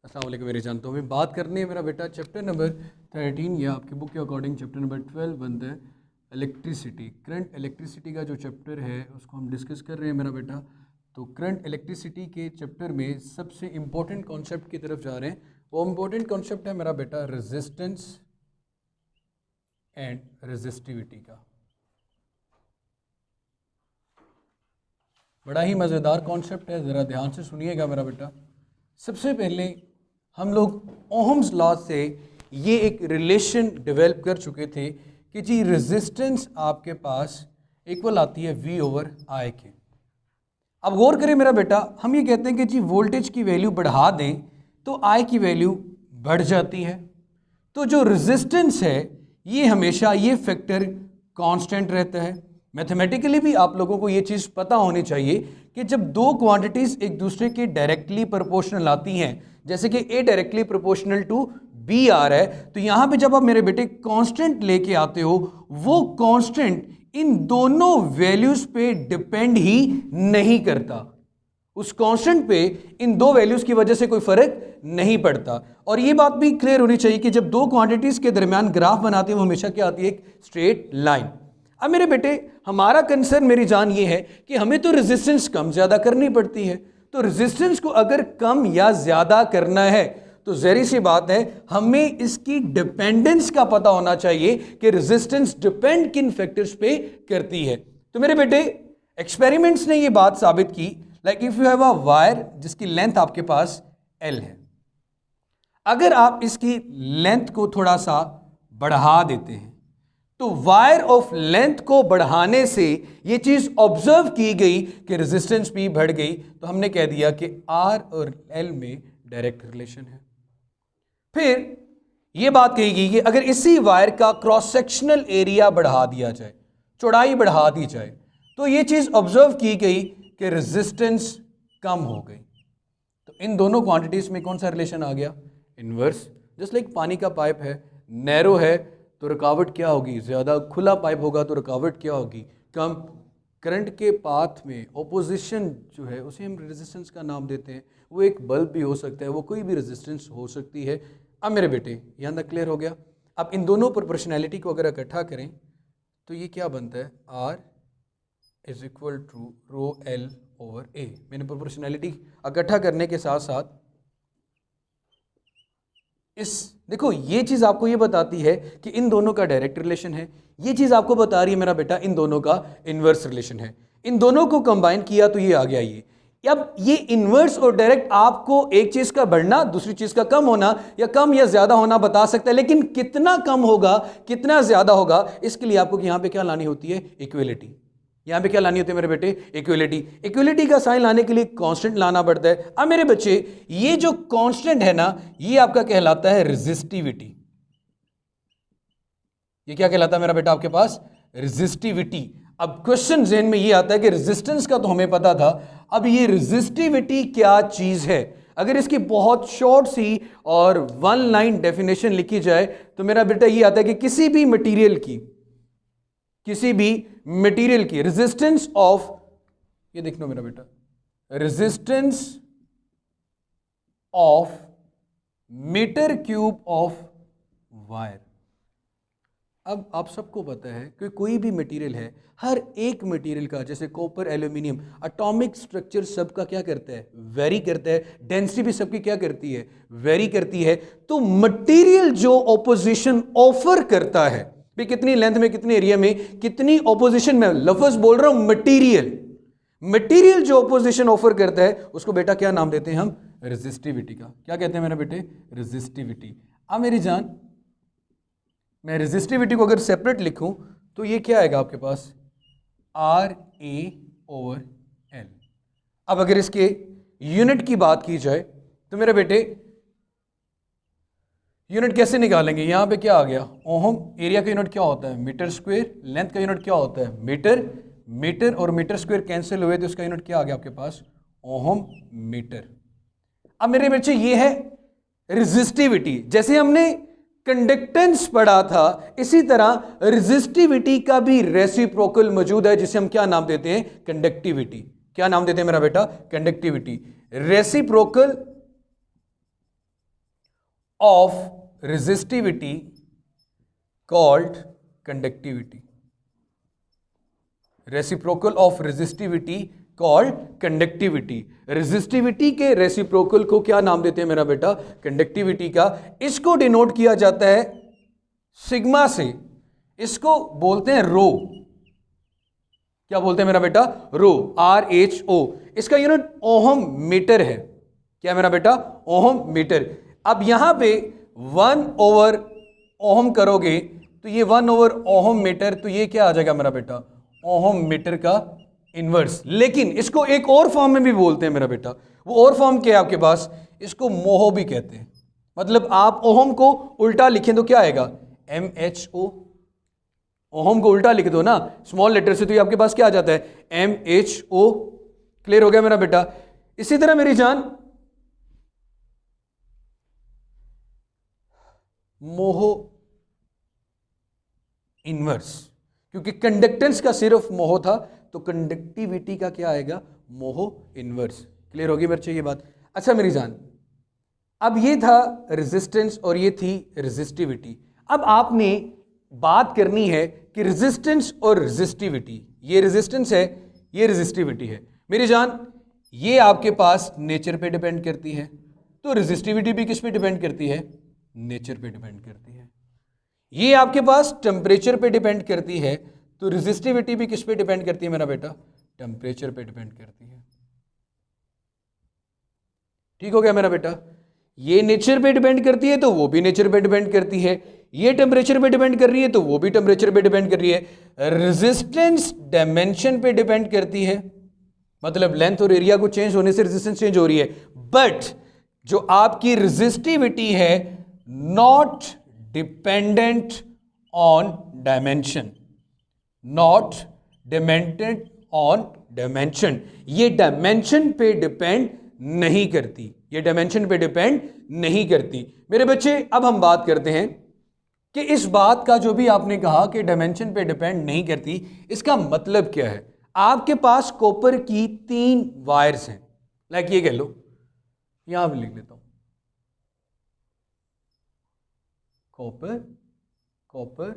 अस्सलाम वालेकुम मेरे जान। तो हमें बात करनी है मेरा बेटा चैप्टर नंबर 13 या आपके बुक के अकॉर्डिंग चैप्टर नंबर 12 बनता है इलेक्ट्रिसिटी। करंट इलेक्ट्रिसिटी का जो चैप्टर है उसको हम डिस्कस कर रहे हैं मेरा बेटा। तो करंट इलेक्ट्रिसिटी के चैप्टर में सबसे इम्पोर्टेंट कॉन्सेप्ट की तरफ जा रहे हैं। वो इम्पोर्टेंट कॉन्सेप्ट है मेरा बेटा रेजिस्टेंस एंड रेजिस्टिविटी का। बड़ा ही मज़ेदार कॉन्सेप्ट है, ज़रा ध्यान से सुनिएगा मेरा बेटा। सबसे पहले हम लोग ओहम्स लॉ से ये एक रिलेशन डेवलप कर चुके थे कि जी रेजिस्टेंस आपके पास इक्वल आती है V ओवर I के। अब गौर करें मेरा बेटा, हम ये कहते हैं कि जी वोल्टेज की वैल्यू बढ़ा दें तो I की वैल्यू बढ़ जाती है। तो जो रेजिस्टेंस है ये हमेशा ये फैक्टर कांस्टेंट रहता है। मैथमेटिकली भी आप लोगों को ये चीज़ पता होनी चाहिए कि जब दो क्वांटिटीज़ एक दूसरे के डायरेक्टली प्रोपोर्शनल आती हैं, जैसे कि A directly proportional to B आ रहा है, तो यहाँ पे जब आप मेरे बेटे कांस्टेंट लेके आते हो, वो कांस्टेंट इन दोनों वैल्यूज़ पे डिपेंड ही नहीं करता। उस कांस्टेंट पे इन दो वैल्यूज की वजह से कोई फर्क नहीं पड़ता। और ये बात भी क्लियर होनी चाहिए कि जब दो क्वांटिटीज के दरमियान ग्राफ बनाते हैं वो हमेशा क्या आती है, एक स्ट्रेट लाइन। अब मेरे बेटे हमारा कंसर्न मेरी जान ये है कि हमें तो रेजिस्टेंस कम ज्यादा करनी पड़ती है। तो रेजिस्टेंस को अगर कम या ज्यादा करना है तो जहरी सी बात है हमें इसकी डिपेंडेंस का पता होना चाहिए कि रेजिस्टेंस डिपेंड किन फैक्टर्स पे करती है। तो मेरे बेटे एक्सपेरिमेंट्स ने ये बात साबित की, like if you have a wire जिसकी लेंथ आपके पास L है, अगर आप इसकी लेंथ को थोड़ा सा बढ़ा देते हैं तो वायर ऑफ लेंथ को बढ़ाने से ये चीज ऑब्जर्व की गई कि रेजिस्टेंस भी बढ़ गई। तो हमने कह दिया कि R और L में डायरेक्ट रिलेशन है। फिर यह बात कही गई कि अगर इसी वायर का क्रॉस सेक्शनल एरिया बढ़ा दिया जाए, चौड़ाई बढ़ा दी जाए, तो ये चीज ऑब्जर्व की गई कि रेजिस्टेंस कम हो गई। तो इन दोनों क्वांटिटीज में कौन सा रिलेशन आ गया, इनवर्स। जस्ट लाइक पानी का पाइप है, नैरो है तो रुकावट क्या होगी, ज्यादा। खुला पाइप होगा तो रुकावट क्या होगी, कम। करंट के पाथ में ओपोजिशन जो है उसे हम रेजिस्टेंस का नाम देते हैं। वो एक बल्ब भी हो सकता है, वो कोई भी रेजिस्टेंस हो सकती है। अब मेरे बेटे यहाँ तक क्लियर हो गया। अब इन दोनों प्रोपोर्शनैलिटी को अगर इकट्ठा करें तो ये क्या बनता है, R is equal to rho L over A। मैंने प्रोपोर्शनैलिटी इकट्ठा करने के साथ साथ इस देखो ये चीज आपको ये बताती है कि इन दोनों का डायरेक्ट रिलेशन है। ये चीज आपको बता रही है मेरा बेटा इन दोनों का इनवर्स रिलेशन है। इन दोनों को कंबाइन किया तो ये आ गया ये। अब ये इनवर्स और डायरेक्ट आपको एक चीज का बढ़ना दूसरी चीज का कम होना या कम या ज्यादा होना बता सकता है, लेकिन कितना कम होगा कितना ज्यादा होगा इसके लिए आपको यहां पे क्या लानी होती है, इक्वलिटी। यहां पे क्या लानी होती है मेरे बेटे, इक्वलिटी। इक्वलिटी का साइन लाने के लिए कांस्टेंट लाना पड़ता है। अब मेरे बच्चे ये जो कांस्टेंट है ना ये आपका कहलाता है रेजिस्टिविटी। ये क्या कहलाता है मेरा बेटा आपके पास, रेजिस्टिविटी। अब क्वेश्चन ज़हन में ये आता है कि रेजिस्टेंस का तो हमें पता था, अब ये रेजिस्टिविटी क्या चीज है। अगर इसकी बहुत शॉर्ट सी और वन लाइन डेफिनेशन लिखी जाए तो मेरा बेटा ये आता है कि किसी भी मटेरियल की रेजिस्टेंस ऑफ, ये देख लो मेरा बेटा, resistance of meter cube of wire. अब आप सबको पता है कि कोई भी मटेरियल है, हर एक मटेरियल का, जैसे कॉपर, एल्यूमिनियम, एटॉमिक स्ट्रक्चर सबका क्या करता है, वेरी करता है। डेंसिटी भी सबकी क्या करती है, वेरी करती है। तो मटेरियल जो ऑपोजिशन ऑफर करता है भी, कितनी लेंथ में, कितने एरिया में, कितनी ऑपोजिशन में, लफ्ज बोल रहा हूं मटेरियल जो ऑपोजिशन ऑफर करता है उसको बेटा क्या नाम देते हैं हम, रेजिस्टिविटी का। क्या कहते हैं मेरा बेटे, रेजिस्टिविटी। अब मेरी जान मैं रेजिस्टिविटी को अगर सेपरेट लिखूं तो ये क्या आएगा आपके पास, RA ओवर L। अब अगर इसके यूनिट की बात की जाए तो मेरे बेटे यूनिट कैसे निकालेंगे, यहां पे क्या आ गया, ओहम। एरिया का यूनिट क्या होता है, मीटर स्क्वायर। लेंथ का यूनिट क्या होता है, मीटर और मीटर स्क्वायर कैंसिल हुए तो उसका यूनिट क्या आ गया आपके पास, ओहम मीटर। अब मेरे बच्चे ये है रेजिस्टिविटी। जैसे हमने कंडक्टेंस पढ़ा था इसी तरह रेजिस्टिविटी का भी रेसिप्रोकल मौजूद है जिसे हम क्या नाम देते हैं, कंडक्टिविटी। क्या नाम देते हैं मेरा बेटा, conductivity. Reciprocal of resistivity called conductivity. Reciprocal of resistivity called conductivity. Resistivity के रेसिप्रोकल को क्या नाम देते हैं मेरा बेटा? कंडक्टिविटी का। इसको डिनोट किया जाता है सिग्मा से, इसको बोलते हैं रो। क्या बोलते हैं मेरा बेटा? Rho, RHO। इसका यूनिट ओहम मीटर है। क्या मेरा बेटा? Ohm meter. अब यहां पे 1/ओहम करोगे तो ये 1/ओहम मीटर, तो ये क्या आ जाएगा मेरा बेटा? ओहम मीटर का इनवर्स। लेकिन इसको एक और फॉर्म में भी बोलते हैं मेरा बेटा। वो और फॉर्म क्या है आपके पास? इसको मोहो भी कहते हैं। मतलब आप ओहम को उल्टा लिखें तो क्या आएगा? MHO। ओहम को उल्टा लिख दो ना स्मॉल लेटर से, तो ये आपके पास क्या आ जाता है? MHO। क्लियर हो गया मेरा बेटा? इसी तरह मेरी जान मोहो इनवर्स, क्योंकि कंडक्टेंस का सिर्फ मोहो था तो कंडक्टिविटी का क्या आएगा? मोहो इनवर्स। क्लियर होगी बच्चे ये बात? अच्छा मेरी जान, अब ये था रेजिस्टेंस और ये थी रेजिस्टिविटी। अब आपने बात करनी है कि रेजिस्टेंस और रेजिस्टिविटी, ये रेजिस्टेंस है, ये रेजिस्टिविटी है। मेरी जान, ये आपके पास नेचर पे डिपेंड करती है, तो रेजिस्टिविटी भी किस पे डिपेंड करती है? नेचर पे डिपेंड करती है। ये आपके पास टेम्परेचर पे डिपेंड करती है, तो रेजिस्टिविटी भी किस पे डिपेंड करती है मेरा बेटा? टेम्परेचर पे डिपेंड करती है। ठीक हो गया मेरा बेटा? ये नेचर पे डिपेंड करती है तो वो भी नेचर पे डिपेंड करती है, ये टेम्परेचर पे डिपेंड कर रही है तो वो भी टेम्परेचर पे डिपेंड कर रही है। रेजिस्टेंस डायमेंशन पे डिपेंड करती है, मतलब लेंथ और एरिया को चेंज होने से रेजिस्टेंस चेंज हो रही है। बट जो आपकी रेजिस्टिविटी है not dependent on dimension, not dependent on dimension. ये डायमेंशन पे डिपेंड नहीं करती, ये डायमेंशन पे डिपेंड नहीं करती। मेरे बच्चे, अब हम बात करते हैं कि इस बात का जो भी आपने कहा कि डायमेंशन पे डिपेंड नहीं करती, इसका मतलब क्या है? आपके पास कॉपर की 3 वायर्स हैं, लाइक ये कह लो, यहां भी लिख लेता हूं, कॉपर कॉपर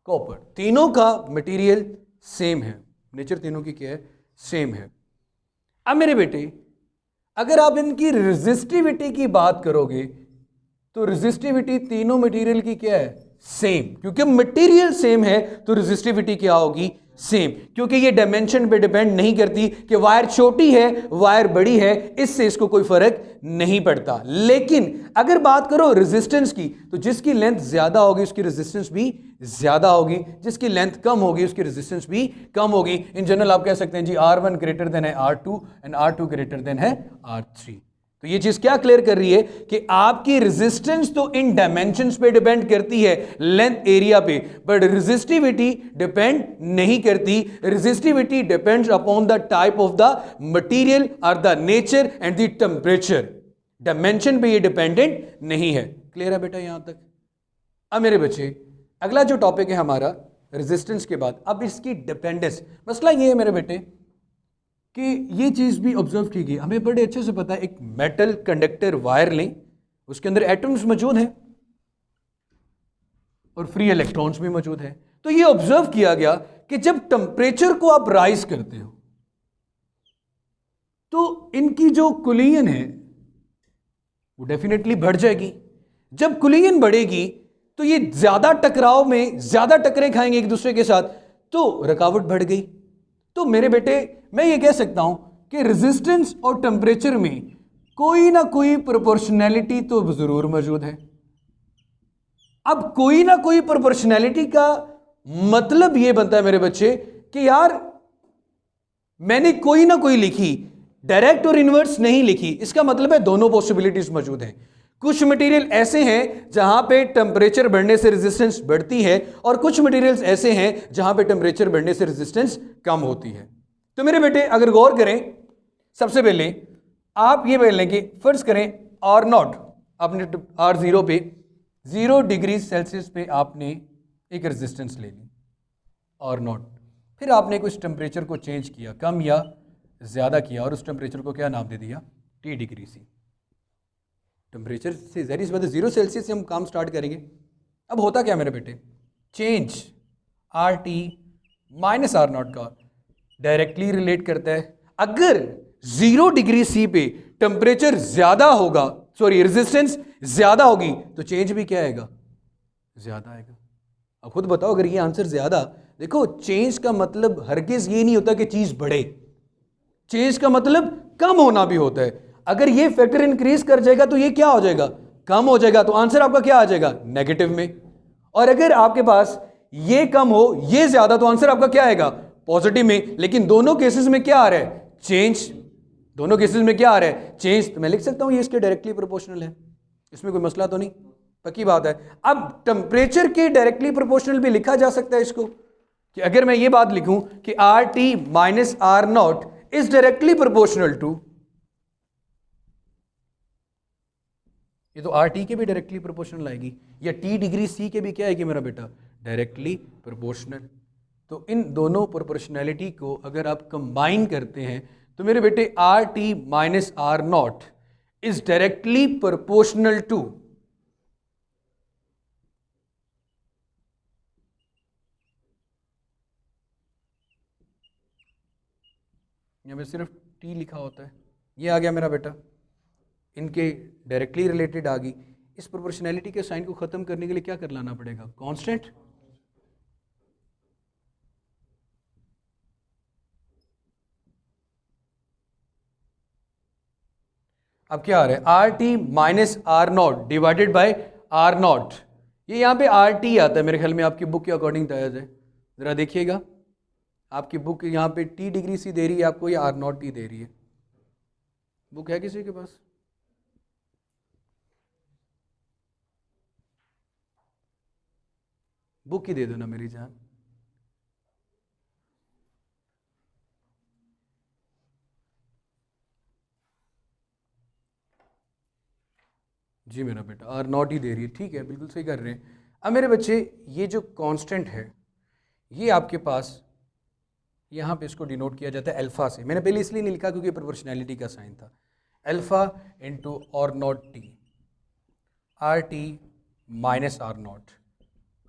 कॉपर, तीनों का मटेरियल सेम है, नेचर तीनों की क्या है? सेम है। अब मेरे बेटे, अगर आप इनकी रेजिस्टिविटी की बात करोगे तो रेजिस्टिविटी तीनों मटेरियल की क्या है? सेम। क्योंकि मटेरियल सेम है तो रेजिस्टिविटी क्या होगी? सेम। क्योंकि ये डायमेंशन पे डिपेंड नहीं करती कि वायर छोटी है वायर बड़ी है, इससे इसको कोई फर्क नहीं पड़ता। लेकिन अगर बात करो रेजिस्टेंस की, तो जिसकी लेंथ ज्यादा होगी उसकी रेजिस्टेंस भी ज्यादा होगी, जिसकी लेंथ कम होगी उसकी रेजिस्टेंस भी कम होगी। इन जनरल आप कह सकते हैं जी R1 ग्रेटर देन है R2 and R2 greater than है R3। तो ये चीज क्या क्लियर कर रही है कि आपकी रेजिस्टेंस तो इन डायमेंशंस पे डिपेंड करती है, लेंथ एरिया पे, बट रेजिस्टिविटी डिपेंड नहीं करती। Resistivity depends upon the type of the material और the nature and the temperature. Dimension पे ये डिपेंडेंट नहीं है। क्लियर है बेटा यहां तक? अब मेरे बच्चे, अगला जो टॉपिक है हमारा रेजिस्टेंस के बाद, अब इसकी डिपेंडेंस। मसला ये है मेरे बेटे कि ये चीज़ भी ऑब्जर्व कीजिए, हमें बड़े अच्छे से पता है, एक मेटल कंडक्टर वायर लें, उसके अंदर एटम्स मौजूद हैं और फ्री इलेक्ट्रॉन्स भी मौजूद हैं। तो ये ऑब्जर्व किया गया कि जब टेम्परेचर को आप राइज करते हो तो इनकी जो कुलियन है वो डेफिनेटली बढ़ जाएगी। जब कुलियन बढ़ेगी तो ये ज्यादा टकराव में, ज्यादा टकरे खाएंगे एक दूसरे के साथ, तो रुकावट बढ़ गई। तो मेरे बेटे, मैं ये कह सकता हूं कि रेजिस्टेंस और टेम्परेचर में कोई ना कोई प्रोपोर्शनैलिटी तो जरूर मौजूद है। अब कोई ना कोई प्रोपोर्शनैलिटी का मतलब यह बनता है मेरे बच्चे कि यार मैंने कोई ना कोई लिखी, डायरेक्ट और इनवर्स नहीं लिखी, इसका मतलब है दोनों पॉसिबिलिटीज मौजूद हैं। कुछ मटेरियल ऐसे हैं जहां पे टेम्परेचर बढ़ने से रेजिस्टेंस बढ़ती है और कुछ मटेरियल्स ऐसे हैं जहां पे टेम्परेचर बढ़ने से रेजिस्टेंस कम होती है। तो मेरे बेटे अगर गौर करें, सबसे पहले आप ये बोल लें कि फर्ज करें R0, आपने R0 पे 0 डिग्री सेल्सियस पे आपने एक रेजिस्टेंस ले ली R0, फिर आपने कुछ टेम्परेचर को चेंज किया, कम या ज़्यादा किया, और उस टेम्परेचर को क्या नाम दे दिया? T डिग्री सी। टेम्परेचर से ज़ाहिर सी बात है 0 सेल्सियस से हम काम स्टार्ट करेंगे। अब होता क्या मेरे बेटे, change R T minus R not का डायरेक्टली रिलेट करता है। अगर 0 डिग्री सी पे टेम्परेचर ज्यादा होगा, सॉरी रेजिस्टेंस ज्यादा होगी, तो चेंज भी क्या आएगा, ज्यादा आएगा। अब खुद बताओ, अगर ये आंसर ज्यादा, देखो चेंज का मतलब हरगिज ये नहीं होता कि चीज बढ़े, चेंज का मतलब कम होना भी होता है। अगर ये फैक्टर इंक्रीज कर जाएगा तो ये क्या हो जाएगा, कम हो जाएगा, तो आंसर आपका क्या आ जाएगा, नेगेटिव में। और अगर आपके पास ये कम हो ये ज्यादा, तो आंसर आपका क्या आएगा, पॉजिटिव में। लेकिन दोनों केसेस में क्या आ रहा है, चेंज। दोनों केसेस में क्या आ रहा है, चेंज। तो मैं लिख सकता हूं ये इसके डायरेक्टली प्रोपोर्शनल है, इसमें कोई मसला तो नहीं, पक्की बात है। अब टेम्परेचर के डायरेक्टली प्रोपोर्शनल भी लिखा जा सकता है इसको, कि अगर मैं ये बात लिखूं कि R T minus R not is directly proportional to, ये तो आर टी के भी डायरेक्टली प्रोपोर्शनल आएगी, या टी डिग्री सी के भी क्या आएगी मेरा बेटा, डायरेक्टली प्रोपोर्शनल। तो इन दोनों प्रोपोर्शनैलिटी को अगर आप कंबाइन करते हैं तो मेरे बेटे R T minus R not is directly proportional to, यहाँ पे सिर्फ टी लिखा होता है, ये आ गया मेरा बेटा, इनके डायरेक्टली रिलेटेड आ गई। इस प्रोपोर्शनैलिटी के साइन को खत्म करने के लिए क्या कर लाना पड़ेगा, कांस्टेंट। अब क्या आ रहा है, R T minus R not divided by R not. ये यहाँ पे आर टी आता है मेरे ख्याल में, आपकी बुक के अकॉर्डिंग तय है, जरा देखिएगा आपकी बुक यहाँ पे टी डिग्री सी दे रही है आपको, या आर नॉट टी दे रही है। बुक है किसी के पास, बुक ही दे दो ना मेरी जान। जी मेरा बेटा आर नॉट ही दे रही है, ठीक है, बिल्कुल सही कर रहे हैं। अब मेरे बच्चे ये जो कांस्टेंट है ये आपके पास यहाँ पे इसको डिनोट किया जाता है अल्फा से। मैंने पहले इसलिए नहीं लिखा क्योंकि प्रोपोर्शनैलिटी का साइन था, alpha into R not T, R T minus R not,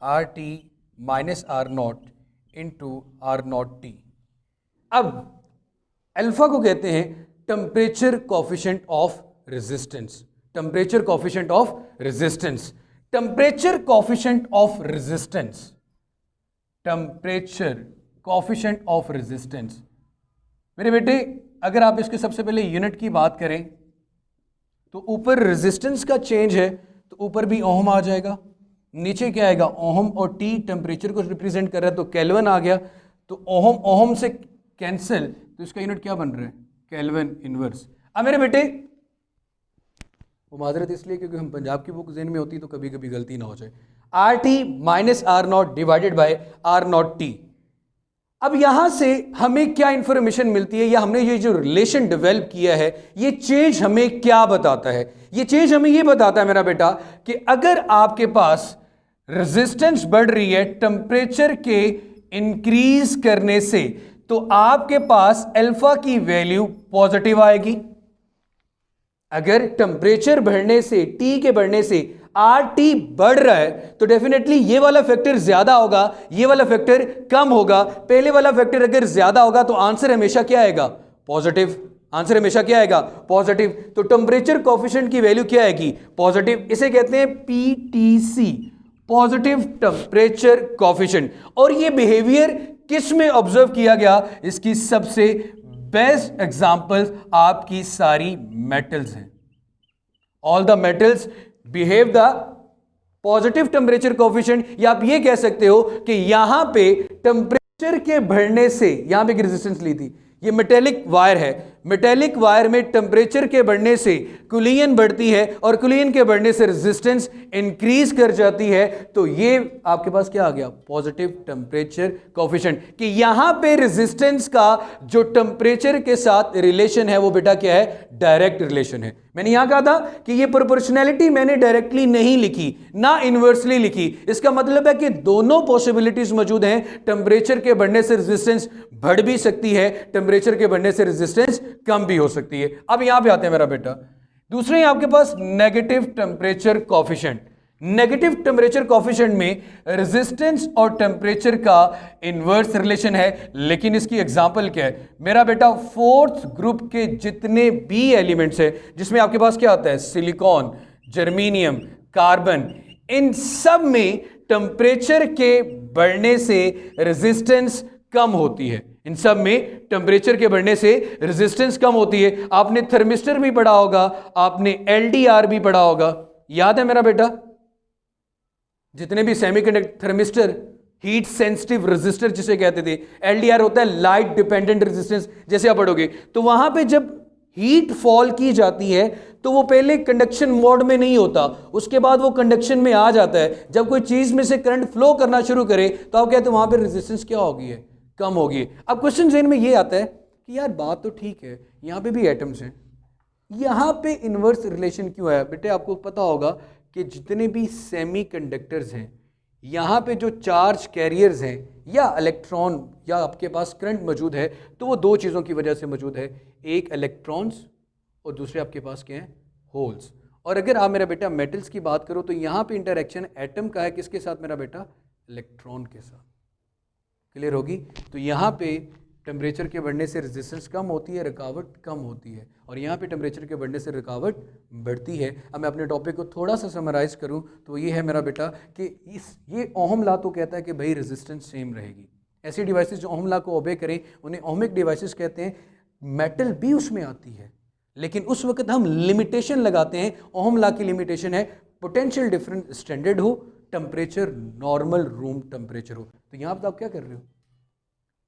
R T minus R not into R not T. अब अल्फा को कहते हैं temperature coefficient of resistance, temperature coefficient of resistance, temperature coefficient of resistance, temperature coefficient of resistance. मेरे बेटे अगर आप इसके सबसे पहले यूनिट की बात करें तो ऊपर रेजिस्टेंस का चेंज है तो ऊपर भी ओहम आ जाएगा, नीचे क्या आएगा ओहम, और टी टेम्परेचर को रिप्रेजेंट कर रहा है तो केल्विन आ गया, तो ओहम ओहम से कैंसिल, तो इसका यूनिट क्या बन रहा है, केल्विन इनवर्स। अब मेरे बेटे वो माजरत इसलिए क्योंकि हम पंजाब की बुक ज़हन में होती तो कभी कभी गलती ना हो जाए, R T minus R not divided by R not T. अब यहां से हमें क्या इंफॉर्मेशन मिलती है, या हमने ये जो रिलेशन डेवलप किया है ये चेंज हमें क्या बताता है, ये चेंज हमें ये बताता है मेरा बेटा कि अगर आपके पास रेजिस्टेंस बढ़ रही है टेम्परेचर के इंक्रीज करने से, तो आपके पास अल्फा की वैल्यू पॉजिटिव आएगी। अगर टेम्परेचर बढ़ने से, टी के बढ़ने से आर टी बढ़ रहा है तो डेफिनेटली ये वाला फैक्टर ज्यादा होगा, ये वाला फैक्टर कम होगा। पहले वाला फैक्टर अगर ज्यादा होगा तो आंसर हमेशा क्या आएगा, पॉजिटिव। आंसर हमेशा क्या आएगा, पॉजिटिव। तो टेम्परेचर कोफिशिएंट की वैल्यू क्या आएगी, पॉजिटिव। इसे कहते हैं पीटीसी, पॉजिटिव टेम्परेचर कोफिशिएंट। और ये बिहेवियर किस में ऑब्जर्व किया गया, इसकी सबसे बेस्ट एग्जांपल्स आपकी सारी मेटल्स हैं। All the metals behave the positive temperature coefficient, या आप ये कह सकते हो कि यहां पे टेम्परेचर के बढ़ने से, यहां पे रेजिस्टेंस ली थी, ये मेटेलिक वायर है, मेटेलिक वायर में टेम्परेचर के बढ़ने से कुलियन बढ़ती है और कुलियन के बढ़ने से रेजिस्टेंस इंक्रीज कर जाती है। तो ये आपके पास क्या आ गया, पॉजिटिव टेम्परेचर कोफिशिएंट, कि यहां पे रेजिस्टेंस का जो टेम्परेचर के साथ रिलेशन है वो बेटा क्या है, डायरेक्ट रिलेशन है। मैंने यहां कहा था कि ये प्रोपोर्शनैलिटी मैंने डायरेक्टली नहीं लिखी ना इनवर्सली लिखी, इसका मतलब है कि दोनों पॉसिबिलिटीज मौजूद हैं। टेम्परेचर के बढ़ने से रेजिस्टेंस बढ़ भी सकती है, टेम्परेचर के बढ़ने से रेजिस्टेंस कम भी हो सकती है। अब यहां पे आते हैं मेरा बेटा, दूसरे हैं आपके पास negative temperature coefficient. Negative temperature coefficient में रेजिस्टेंस और टेम्परेचर का इनवर्स रिलेशन है, लेकिन इसकी एग्जांपल क्या है मेरा बेटा, फोर्थ ग्रुप के जितने भी एलिमेंट्स हैं जिसमें आपके पास क्या आता है, सिलिकॉन, जर्मेनियम, कार्बन, इन सब में टेम्परेचर के बढ़ने से रेजिस्टेंस कम होती है। इन सब में टेम्परेचर के बढ़ने से रेजिस्टेंस कम होती है। आपने थर्मिस्टर भी पढ़ा होगा, आपने एलडीआर भी पढ़ा होगा, याद है मेरा बेटा? जितने भी semiconductor thermistor, heat sensitive resistor जिसे कहते थे, एलडीआर होता है लाइट डिपेंडेंट रेजिस्टेंस, जैसे आप पढ़ोगे तो वहां पे जब हीट फॉल की जाती है तो वो पहले कंडक्शन मोड में नहीं होता, उसके बाद वो कंडक्शन में आ जाता है। जब कोई चीज में से करंट फ्लो करना शुरू करे तो आप कहते हैं वहां पे रेजिस्टेंस क्या होगी है, कम होगी। अब क्वेश्चन ज़हन में ये आता है कि यार बात तो ठीक है, यहाँ पे भी एटम्स हैं, यहाँ पे इनवर्स रिलेशन क्यों है? बेटे आपको पता होगा कि जितने भी सेमीकंडक्टर्स हैं, यहाँ पे जो चार्ज कैरियर्स हैं या इलेक्ट्रॉन या आपके पास करंट मौजूद है, तो वो दो चीज़ों की वजह से मौजूद है, एक इलेक्ट्रॉन्स और दूसरे आपके पास क्या हैं, होल्स। और अगर आप मेरा बेटा मेटल्स की बात करो तो यहाँ पे इंटरेक्शन एटम का है किसके साथ मेरा बेटा, इलेक्ट्रॉन के साथ। क्लियर होगी? तो यहाँ पे टेम्परेचर के बढ़ने से रेजिस्टेंस कम होती है, रुकावट कम होती है, और यहाँ पे टेम्परेचर के बढ़ने से रुकावट बढ़ती है। अब मैं अपने टॉपिक को थोड़ा सा समराइज़ करूँ तो ये है मेरा बेटा कि ये ओहम लॉ तो कहता है कि भाई रेजिस्टेंस सेम रहेगी। ऐसी डिवाइसेस जो ओहम लॉ को ओबे करें उन्हें ओहमिक डिवाइसेस कहते हैं। मेटल भी उसमें आती है, लेकिन उस वक्त हम लिमिटेशन लगाते हैं। ओहम लॉ की लिमिटेशन है पोटेंशियल डिफरेंस स्टैंडर्ड हो, टेम्परेचर नॉर्मल रूम टेम्परेचर हो। तो यहाँ पर आप क्या कर रहे हो,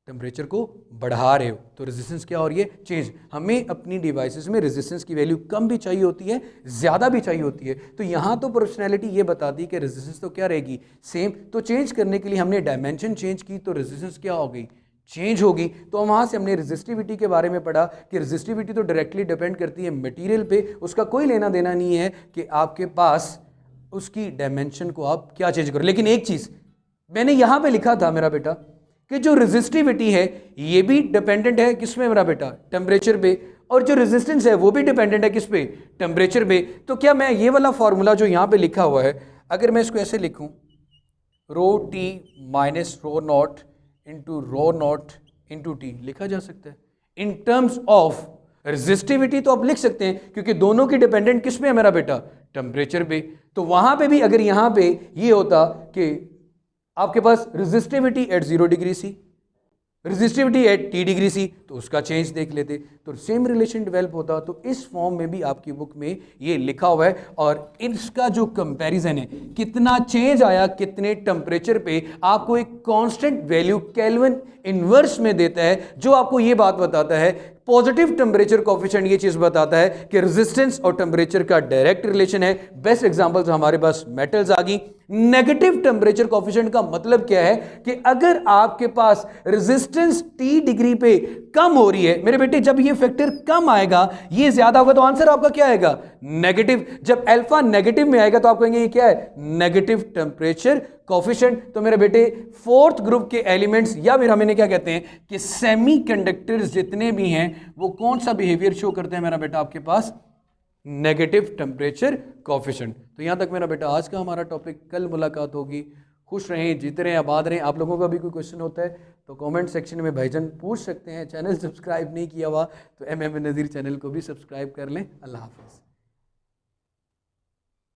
टेम्परेचर को बढ़ा रहे हो, तो रेजिस्टेंस क्या हो रही है, चेंज। हमें अपनी डिवाइसेस में रेजिस्टेंस की वैल्यू कम भी चाहिए होती है, ज़्यादा भी चाहिए होती है। तो यहाँ तो प्रोपोर्शनैलिटी ये बताती कि रेजिस्टेंस तो क्या रहेगी, सेम। तो चेंज करने के लिए हमने डायमेंशन चेंज की तो रेजिस्टेंस क्या हो गई, चेंज होगी। तो वहाँ से हमने रेजिस्टिविटी के बारे में पढ़ा कि रेजिस्टिविटी तो डायरेक्टली डिपेंड करती है मटेरियल पे, उसका कोई लेना देना नहीं है कि आपके पास उसकी डायमेंशन को आप क्या चेंज करो। लेकिन एक चीज़ मैंने यहाँ पे लिखा था मेरा बेटा कि जो रेजिस्टिविटी है ये भी डिपेंडेंट है किस में मेरा बेटा, टेम्परेचर पे, और जो रेजिस्टेंस है वो भी डिपेंडेंट है किस पे, टेम्परेचर पे। तो क्या मैं ये वाला फॉर्मूला जो यहाँ पे लिखा हुआ है, अगर मैं इसको ऐसे लिखूँ, rho T minus rho not into rho not into T, लिखा जा सकता है इन टर्म्स ऑफ रेजिस्टिविटी। तो आप लिख सकते हैं क्योंकि दोनों की डिपेंडेंट किस पे है मेरा बेटा, टेम्परेचर पे। तो वहां पे भी अगर यहाँ पे ये होता कि आपके पास resistivity at 0 degree C, resistivity at T degree C, तो उसका चेंज देख लेते तो सेम रिलेशन डेवलप होता। तो इस फॉर्म में भी आपकी बुक में ये लिखा हुआ है, और इसका जो कंपैरिजन है कितना चेंज आया कितने टेम्परेचर पे, आपको एक कांस्टेंट वैल्यू केल्विन इनवर्स में देता है, जो आपको ये बात बताता है, पॉजिटिव टेम्परेचर कोफिशिएंट ये चीज बताता है कि रेजिस्टेंस और टेम्परेचर का डायरेक्ट रिलेशन है। बेस्ट एग्जांपल्स हमारे पास मेटल्स आ गई। नेगेटिव टेम्परेचर कोफिशिएंट का मतलब क्या है कि अगर आपके पास रेजिस्टेंस T डिग्री पे कम हो रही है मेरे बेटे, जब ये फैक्टर कम आएगा, ये ज्यादा होगा, तो आंसर आपका क्या आएगा, नेगेटिव। जब अल्फा नेगेटिव में आएगा तो आप कहेंगे ये क्या है, नेगेटिव टेम्परेचर कोफिशिएंट। तो मेरे बेटे फोर्थ ग्रुप के एलिमेंट्स या फिर हम इन्हें क्या कहते हैं कि सेमीकंडक्टर्स जितने भी हैं वो कौन सा बिहेवियर शो करते हैं मेरा बेटा, आपके पास नेगेटिव टेम्परेचर कोफिशिएंट। तो यहां तक मेरा बेटा आज का हमारा टॉपिक, कल मुलाकात होगी। खुश रहें, जीते रहें, आबाद रहें। आप लोगों का भी कोई क्वेश्चन होता है तो कमेंट सेक्शन में भाईजान पूछ सकते हैं। चैनल सब्सक्राइब नहीं किया हुआ तो MM नज़ीर चैनल को भी सब्सक्राइब कर लें। अल्लाह हाफिज़।